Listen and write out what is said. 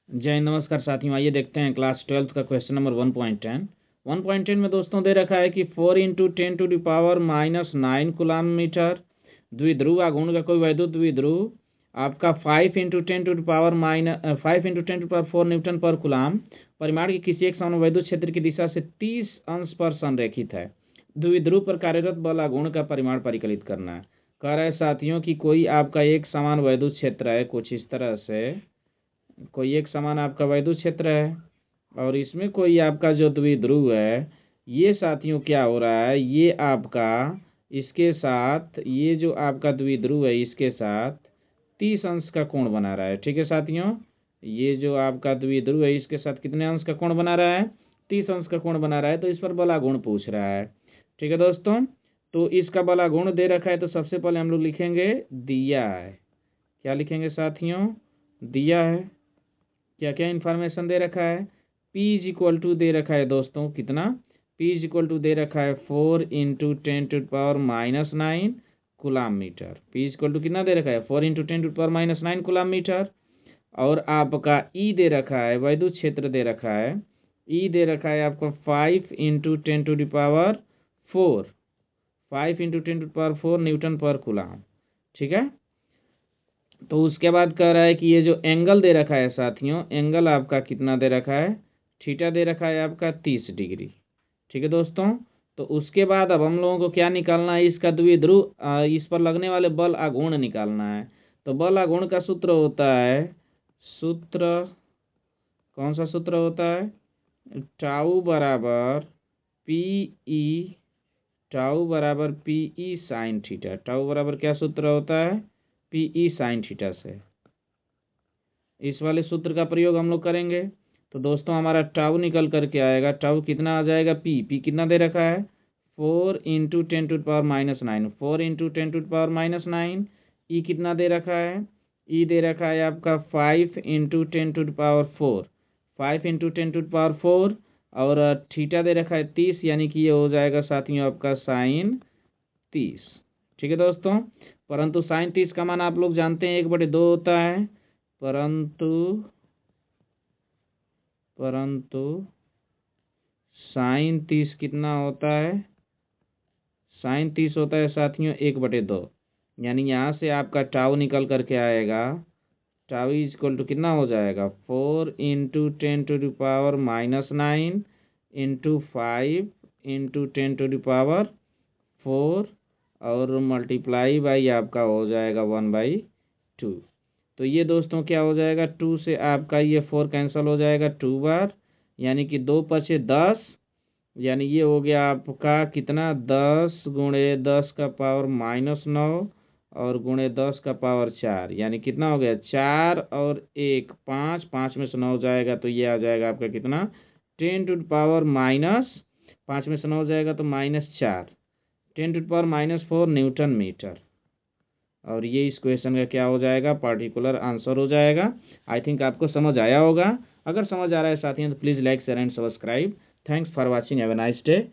जय हिंद, नमस्कार साथियों। आइए देखते हैं क्लास 12th का क्वेश्चन नंबर 1.10। 1.10 में दोस्तों दे रखा है कि 4 इंटू 10⁻⁻9 कूलाम मीटर द्विध्रुव आघूर्ण का कोई वैद्युत द्विध्रुव आपका 5 इंटू 10⁻4 न्यूटन पर कूलाम परिमाण की किसी एक समान वैद्युत क्षेत्र की दिशा से 30 अंश पर संरेखित है। द्विध्रुव पर कार्यरत बल आघूर्ण का परिमाण परिकलित करना है। कह रहा है साथियों कि कोई आपका एक समान वैद्युत क्षेत्र है, कुछ इस तरह से कोई एक समान आपका वैद्युत क्षेत्र है और इसमें कोई आपका जो द्विध्रुव है, ये साथियों क्या हो रहा है, ये आपका इसके साथ ये जो आपका द्विध्रुव है इसके साथ 30 अंश का कोण बना रहा है। ठीक है साथियों, ये जो आपका द्विध्रुव है इसके साथ कितने अंश का कोण बना रहा है, 30 अंश का कोण बना रहा है। तो इस पर बलागुण पूछ रहा है। ठीक है दोस्तों, तो इसका बलागुण दे रखा है। तो सबसे पहले हम लोग लिखेंगे दिया है। क्या लिखेंगे साथियों, दिया है। क्या क्या इन्फॉर्मेशन दे रखा है, P इज इक्वल टू दे रखा है दोस्तों कितना, P इज इक्वल टू दे रखा है 4 into 10⁻⁻9 coulomb metre. P is equal to कितना दे रखा है, 4 इंटू 10⁻⁻9 कूलाम मीटर। और आपका E दे रखा है, वैद्युत क्षेत्र दे रखा है, E दे रखा है आपको 5 इंटू 10⁻4 5 इंटू 10⁻4 न्यूटन पर कूलाम। ठीक है, तो उसके बाद कह रहा है कि ये जो एंगल दे रखा है साथियों, एंगल आपका कितना दे रखा है, थीटा दे रखा है आपका 30 डिग्री। ठीक है दोस्तों, तो उसके बाद अब हम लोगों को क्या निकालना है, इसका द्विध्रुव इस पर लगने वाले बल आघूर्ण निकालना है। तो बल आघूर्ण का सूत्र होता है, सूत्र कौन सा सूत्र होता है, टाउ बराबर पी ई, टाउ बराबर P E sine theta. Tau बराबर क्या सूत्र होता है, पी ई साइन थीटा से। इस वाले सूत्र का प्रयोग हम लोग करेंगे। तो दोस्तों हमारा टाउ निकल करके आएगा, टाउ कितना आ जाएगा, पी कितना दे रखा है, 4 इंटू 10⁻⁻9 4 इंटू 10⁻⁻9। ई कितना दे रखा है, ई दे रखा है आपका 5 इंटू 10⁻4 5 इंटू 10⁻4 और थीटा दे रखा है 30, यानी कि ये हो जाएगा साथियों आपका साइन 30। ठीक है दोस्तों, परंतु साइन 30 का मान आप लोग जानते हैं 1/2 होता है, परंतु साइन 30 कितना होता है, साइन 30 होता है साथियों 1/2। यानी यहाँ से आपका टाउ निकल करके आएगा, टाउ इज इक्वल टू कितना हो जाएगा, 4 इंटू 10⁻⁻9 इंटू 5 इंटू 10⁻4 और मल्टीप्लाई बाई आपका हो जाएगा 1/2। तो ये दोस्तों क्या हो जाएगा, 2 से आपका ये 4 कैंसिल हो जाएगा 2 बार, यानी कि 2 पचे 10, यानी ये हो गया आपका कितना, 10 गुणे 10 का पावर -9 और गुणे 10 का पावर 4, यानी कितना हो गया, 4 और 1 5, 5 में से 9 जाएगा तो ये आ जाएगा आपका कितना, 10⁻, 5 में से 9 जाएगा तो -4, 10⁻⁴ न्यूटन मीटर। और ये इस क्वेश्चन का क्या हो जाएगा, पार्टिकुलर आंसर हो जाएगा। आई थिंक आपको समझ आया होगा। अगर समझ आ रहा है साथियों तो please like share and subscribe. Thanks for watching, have a nice day.